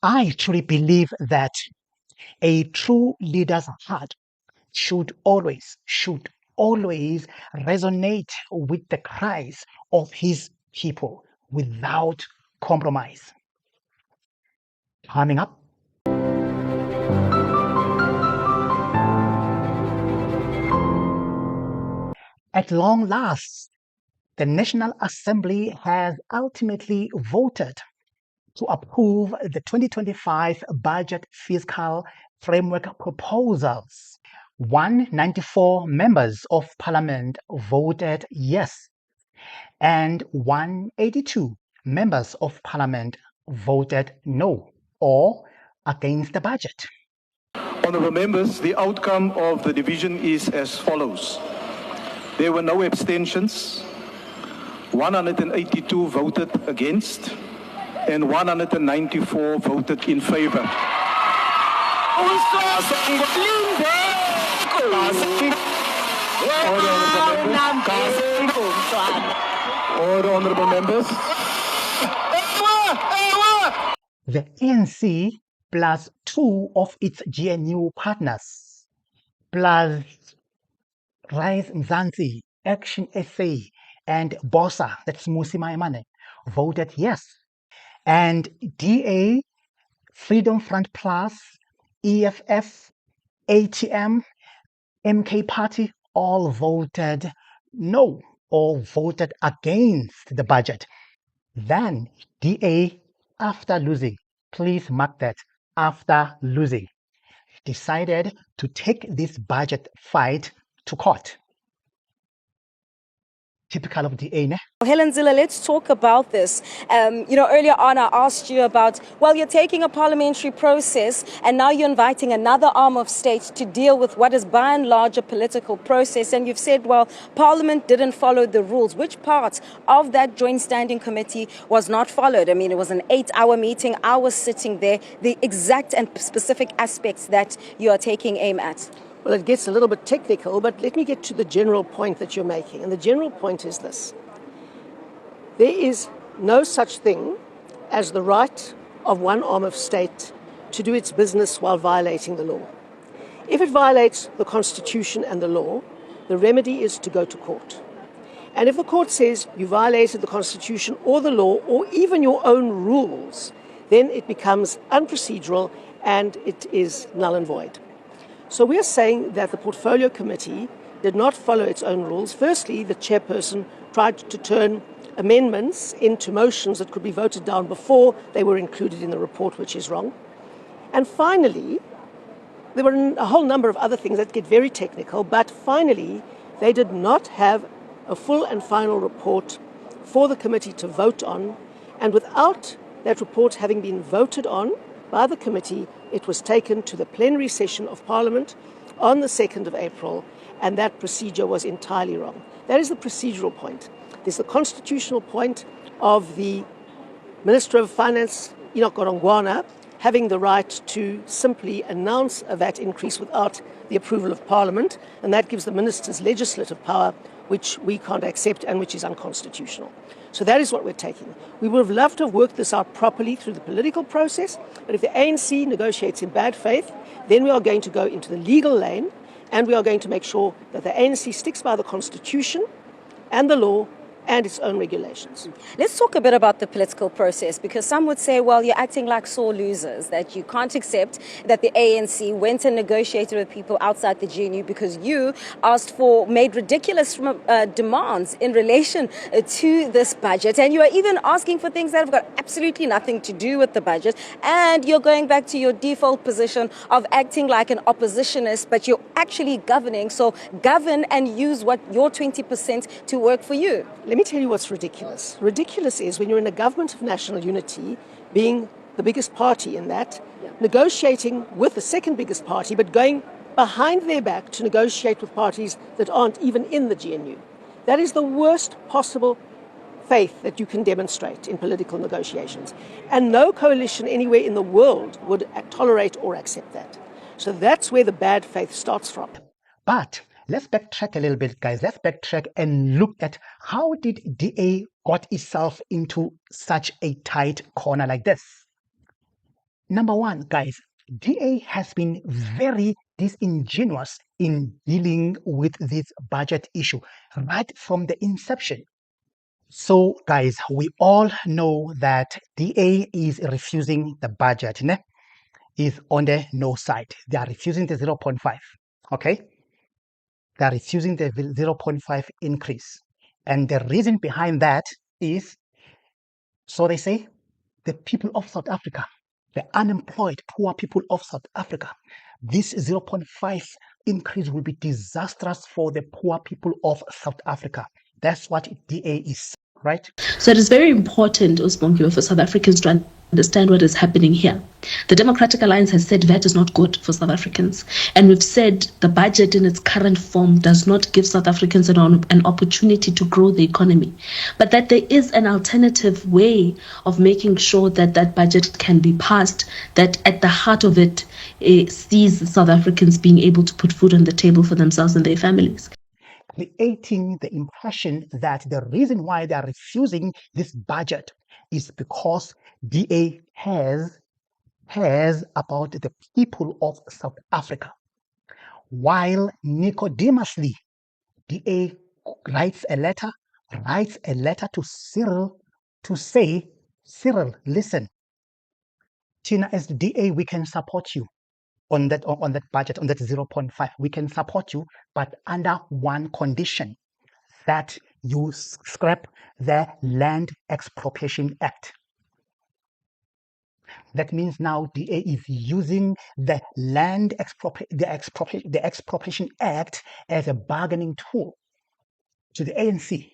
I truly believe that a true leader's heart should always resonate with the cries of his people without compromise. Coming up, at long last, the National Assembly has ultimately voted to approve the 2025 budget fiscal framework proposals. 194 members of parliament voted yes, and 182 members of parliament voted no or against the budget. Honourable members, the outcome of the division is as follows. There were no abstentions, 182 voted against, and 194 voted in favour. Order, honourable members. The ANC plus two of its GNU partners, plus Rise Mzansi, Action SA, and BOSA, that's Musi Maimane, voted yes. And DA, Freedom Front Plus, EFF, ATM, MK Party all voted no or voted against the budget. Then DA, after losing, please mark that, after losing, decided to take this budget fight to court. Typical of DA, ne? Helen, Zille, let's talk about this. Earlier on I asked you about, well, you're taking a parliamentary process and now you're inviting another arm of state to deal with what is by and large a political process. And you've said, well, Parliament didn't follow the rules. Which part of that joint standing committee was not followed? I mean, it was an 8-hour meeting. I was sitting there. The exact and specific aspects that you are taking aim at. Well, it gets a little bit technical, but let me get to the general point that you're making. And the general point is this. There is no such thing as the right of one arm of state to do its business while violating the law. If it violates the Constitution and the law, the remedy is to go to court. And if the court says you violated the Constitution or the law or even your own rules, then it becomes unprocedural and it is null and void. So we are saying that the Portfolio Committee did not follow its own rules. Firstly, the chairperson tried to turn amendments into motions that could be voted down before they were included in the report, which is wrong. And finally, there were a whole number of other things that get very technical, but finally, they did not have a full and final report for the committee to vote on. And without that report having been voted on by the committee, it was taken to the plenary session of Parliament on the 2nd of April, and that procedure was entirely wrong. That is the procedural point. There's the constitutional point of the Minister of Finance, Enoch Godongwana, having the right to simply announce a VAT increase without the approval of Parliament, and that gives the ministers legislative power, which we can't accept and which is unconstitutional. So that is what we're taking. We would have loved to have worked this out properly through the political process, but if the ANC negotiates in bad faith, then we are going to go into the legal lane, and we are going to make sure that the ANC sticks by the Constitution and the law and its own regulations. Let's talk a bit about the political process, because some would say, well, you're acting like sore losers, that you can't accept that the ANC went and negotiated with people outside the GNU because you made ridiculous demands in relation to this budget. And you are even asking for things that have got absolutely nothing to do with the budget. And you're going back to your default position of acting like an oppositionist, but you're actually governing. So govern and use what your 20% to work for you. Let me tell you what's ridiculous. Ridiculous is when you're in a government of national unity, being the biggest party in that, negotiating with the second biggest party, but going behind their back to negotiate with parties that aren't even in the GNU. That is the worst possible faith that you can demonstrate in political negotiations. And no coalition anywhere in the world would tolerate or accept that. So that's where the bad faith starts from. But let's backtrack a little bit, guys. Let's backtrack and look at how did DA got itself into such a tight corner like this. Number one, guys, DA has been very disingenuous in dealing with this budget issue right from the inception. So, guys, we all know that DA is refusing the budget, is on the no side. They are refusing the 0.5, okay? They are refusing the 0.5 increase. And the reason behind that is, so they say, the people of South Africa, the unemployed, poor people of South Africa, this 0.5 increase will be disastrous for the poor people of South Africa. That's what DA is, right? So it is very important, Usbongiwe, for South Africans to understand what is happening here. The Democratic Alliance has said that is not good for South Africans. And we've said the budget in its current form does not give South Africans an opportunity to grow the economy. But that there is an alternative way of making sure that that budget can be passed, that at the heart of it sees South Africans being able to put food on the table for themselves and their families. Creating the impression that the reason why they are refusing this budget is because DA has about the people of South Africa. While Nicodemously, DA writes a letter to Cyril to say, Cyril, listen, Tina, as the DA, we can support you on that budget, on that 0.5. We can support you, but under one condition, that you scrap the Land Expropriation Act. That means now DA is using the Expropriation Act as a bargaining tool to the ANC.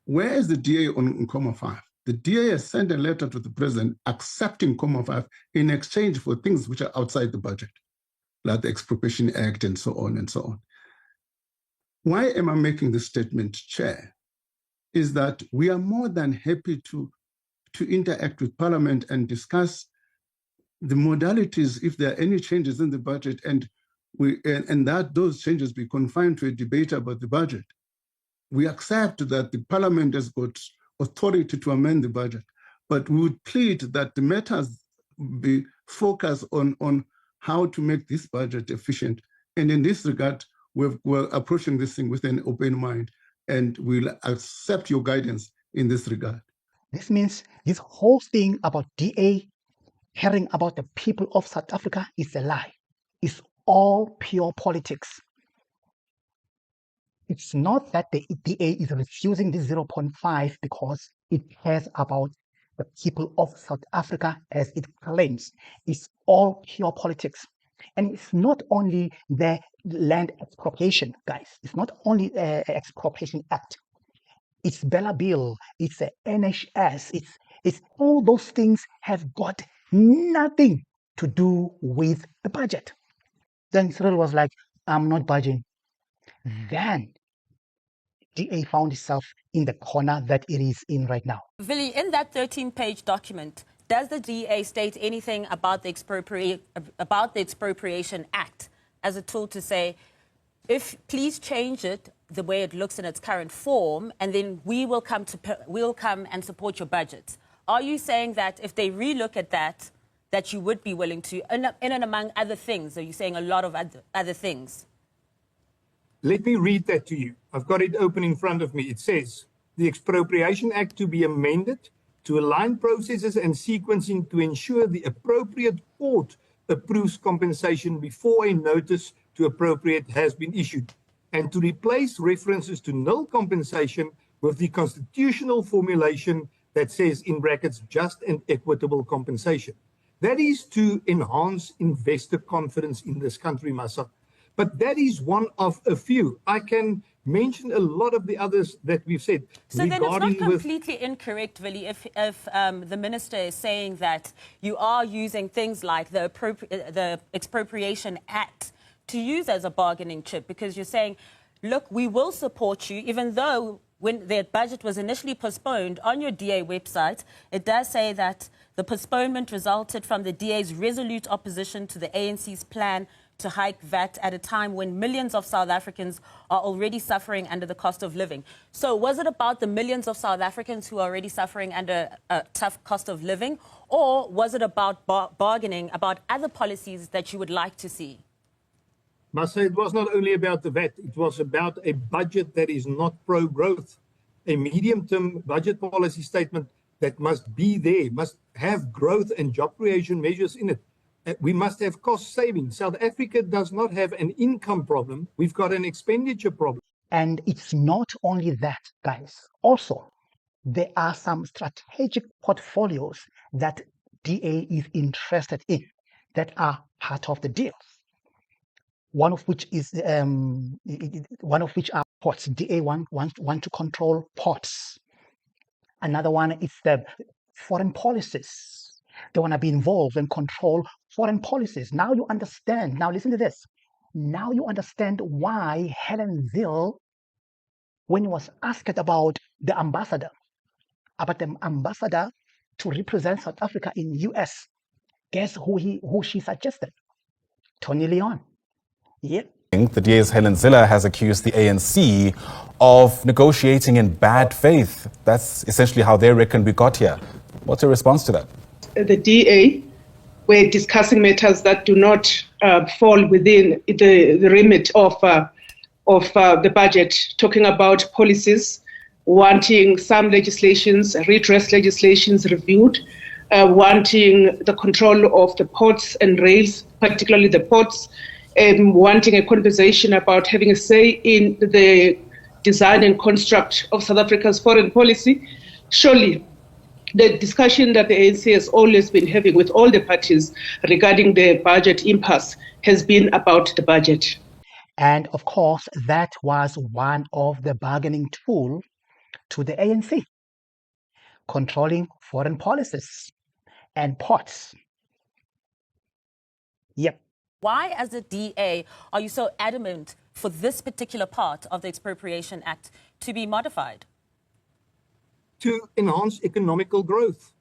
Where is the DA on Comma 5? The DA has sent a letter to the president accepting Comma 5 in exchange for things which are outside the budget, like the Expropriation Act and so on and so on. Why am I making this statement, Chair? Is that we are more than happy to interact with Parliament and discuss the modalities if there are any changes in the budget, and that those changes be confined to a debate about the budget. We accept that the Parliament has got authority to amend the budget, but we would plead that the matters be focused on how to make this budget efficient. And in this regard, we're approaching this thing with an open mind, and we'll accept your guidance in this regard. This means this whole thing about DA caring about the people of South Africa is a lie. It's all pure politics. It's not that the DA is refusing this 0.5 because it cares about the people of South Africa as it claims. It's all pure politics. And it's not only the land expropriation, guys. It's not only the Expropriation Act. It's Bella Bill. It's the NHS. It's all those things have got nothing to do with the budget. Then Cyril was like, I'm not budging. Then DA found itself in the corner that it is in right now. Vili, in that 13-page document, does the DA state anything about the Expropriation Act as a tool to say, please change it the way it looks in its current form, and then we'll come and support your budget? Are you saying that if they relook at that you would be willing to, in and among other things? Are you saying a lot of other things? Let me read that to you. I've got it open in front of me. It says, the Expropriation Act to be amended to align processes and sequencing to ensure the appropriate court approves compensation before a notice to appropriate has been issued, and to replace references to null compensation with the constitutional formulation that says, in brackets, just and equitable compensation. That is to enhance investor confidence in this country, Masa. But that is one of a few. I can mention a lot of the others that we've said. So then it's not completely incorrect, Vili, if the minister is saying that you are using things like the Expropriation Act to use as a bargaining chip, because you're saying, look, we will support you, even though when their budget was initially postponed, on your DA website, it does say that the postponement resulted from the DA's resolute opposition to the ANC's plan to hike VAT at a time when millions of South Africans are already suffering under the cost of living. So was it about the millions of South Africans who are already suffering under a tough cost of living, or was it about bargaining about other policies that you would like to see? Must say it was not only about the VAT, it was about a budget that is not pro-growth, a medium-term budget policy statement that must be there, must have growth and job creation measures in it. We must have cost savings. South Africa does not have an income problem. We've got an expenditure problem. And it's not only that, guys. Also, there are some strategic portfolios that DA is interested in that are part of the deal. One of which are ports. DA want to control ports. Another one is the foreign policies. They want to be involved and control foreign policies. Now you understand. Now listen to this. Now you understand why Helen Zille, when he was asked about the ambassador to represent South Africa in US, guess who she suggested? Tony Leon. Yep. The DA's Helen Zille has accused the ANC of negotiating in bad faith. That's essentially how they reckon we got here. What's your response to that? The DA were discussing matters that do not fall within the remit of the budget, talking about policies, wanting some legislations, redress legislations reviewed, wanting the control of the ports and rails, particularly the ports, wanting a conversation about having a say in the design and construct of South Africa's foreign policy. Surely, the discussion that the ANC has always been having with all the parties regarding the budget impasse has been about the budget. And of course, that was one of the bargaining tools to the ANC, controlling foreign policies and ports. Yep. Why, as a DA, are you so adamant for this particular part of the Expropriation Act to be modified? To enhance economical growth.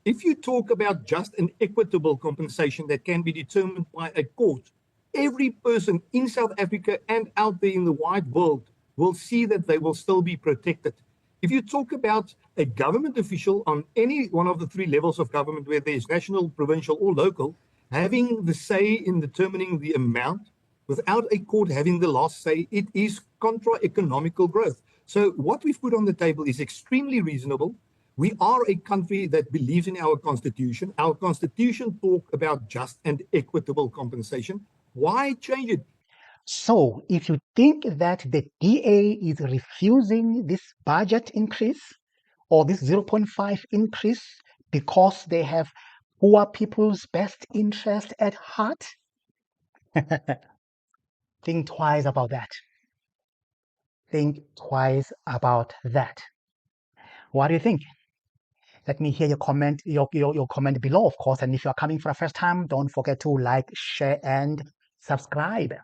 If you talk about just and equitable compensation that can be determined by a court, every person in South Africa and out there in the wide world will see that they will still be protected. If you talk about a government official on any one of the three levels of government, where there is national, provincial, or local, having the say in determining the amount without a court having the last say, it is contra-economical growth. So what we've put on the table is extremely reasonable. We are a country that believes in our constitution. Our constitution talks about just and equitable compensation. Why change it? So if you think that the DA is refusing this budget increase or this 0.5 increase because they have poor people's best interest at heart, think twice about that. Think twice about that. What do you think? Let me hear your comment, your comment below, of course. And if you're coming for the first time, don't forget to like, share, and subscribe.